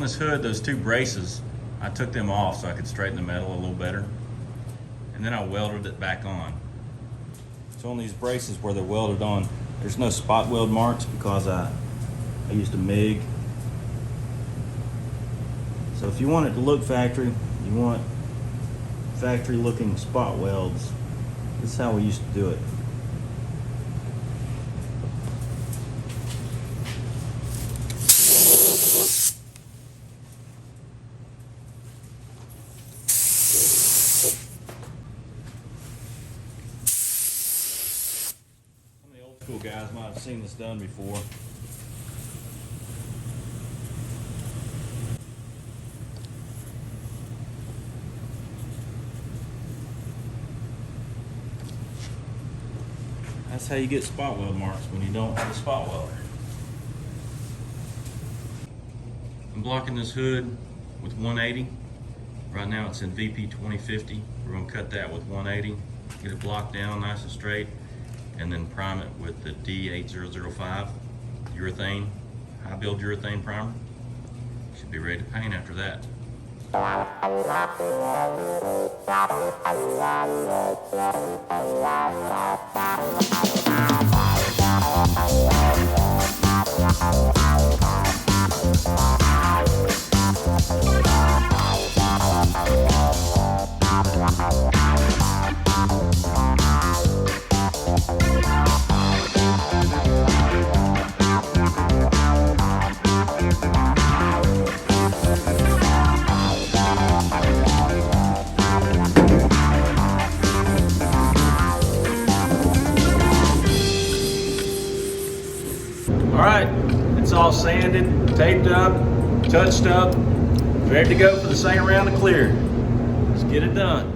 this hood, those two braces, I took them off so I could straighten the metal a little better. And then I welded it back on. So on these braces where they're welded on, there's no spot weld marks because I used a MIG. So if you want it to look factory, you want factory looking spot welds, this is how we used to do it. Some of the old school guys might have seen this done before. That's how you get spot weld marks when you don't have a spot welder. I'm blocking this hood with 180. Right now it's in VP 2050. We're going to cut that with 180, get it blocked down nice and straight, and then prime it with the D8005 urethane, high build urethane primer. Should be ready to paint after that. Alright, it's all sanded, taped up, touched up, ready to go for the second round of clear. Let's get it done.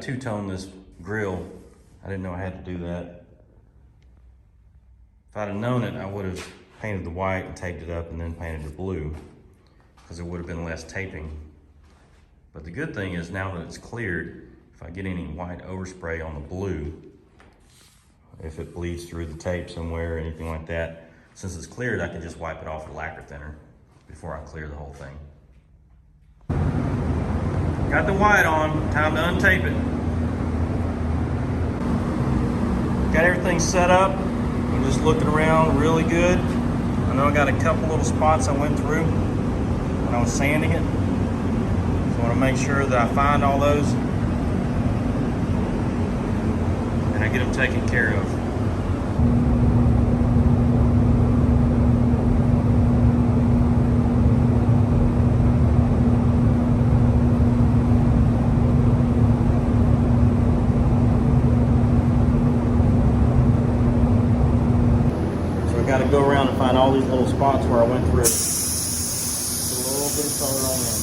to two-tone this grill. I didn't know I had to do that. If I'd have known it, I would have painted the white and taped it up and then painted the blue, because there would have been less taping. But the good thing is now that it's cleared, if I get any white overspray on the blue, if it bleeds through the tape somewhere or anything like that, since it's cleared, I can just wipe it off with lacquer thinner before I clear the whole thing. Got the white on, time to untape it. Got everything set up. I'm just looking around really good. I know I got a couple little spots I went through when I was sanding it. So I want to make sure that I find all those and I get them taken care of. Got to go around and find all these little spots where I went through. Put a little bit of color on them.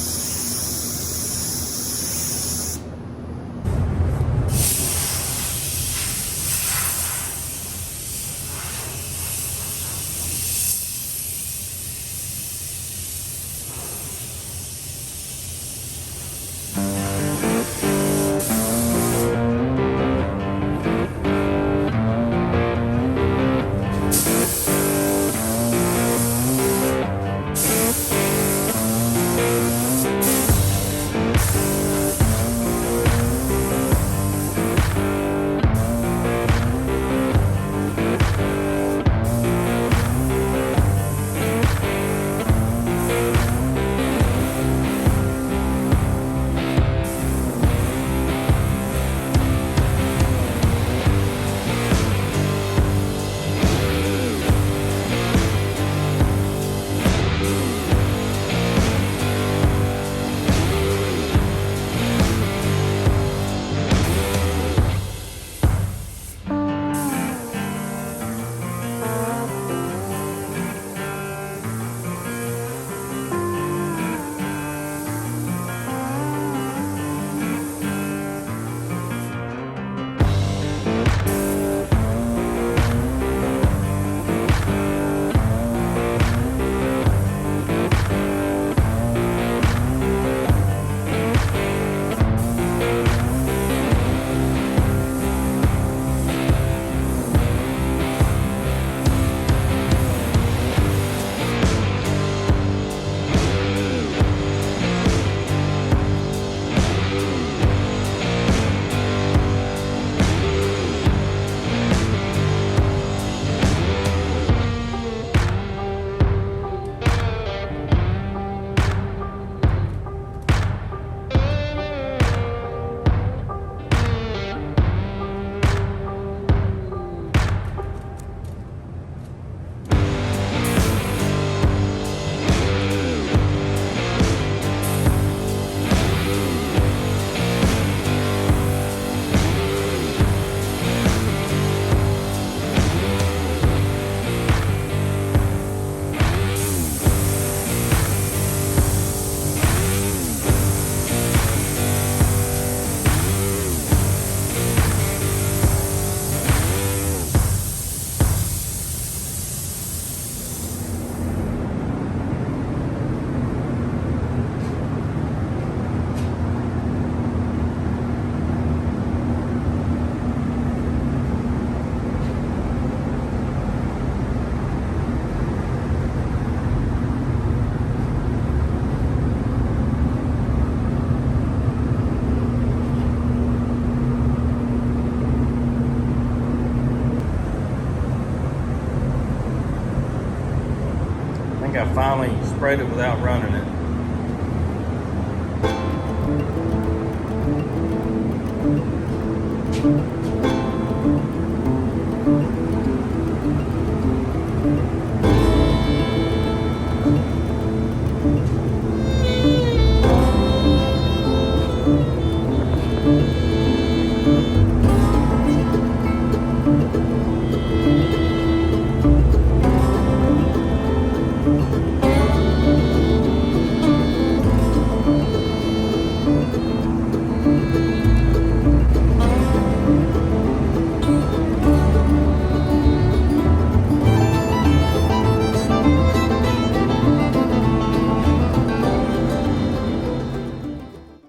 I finally sprayed it without running it.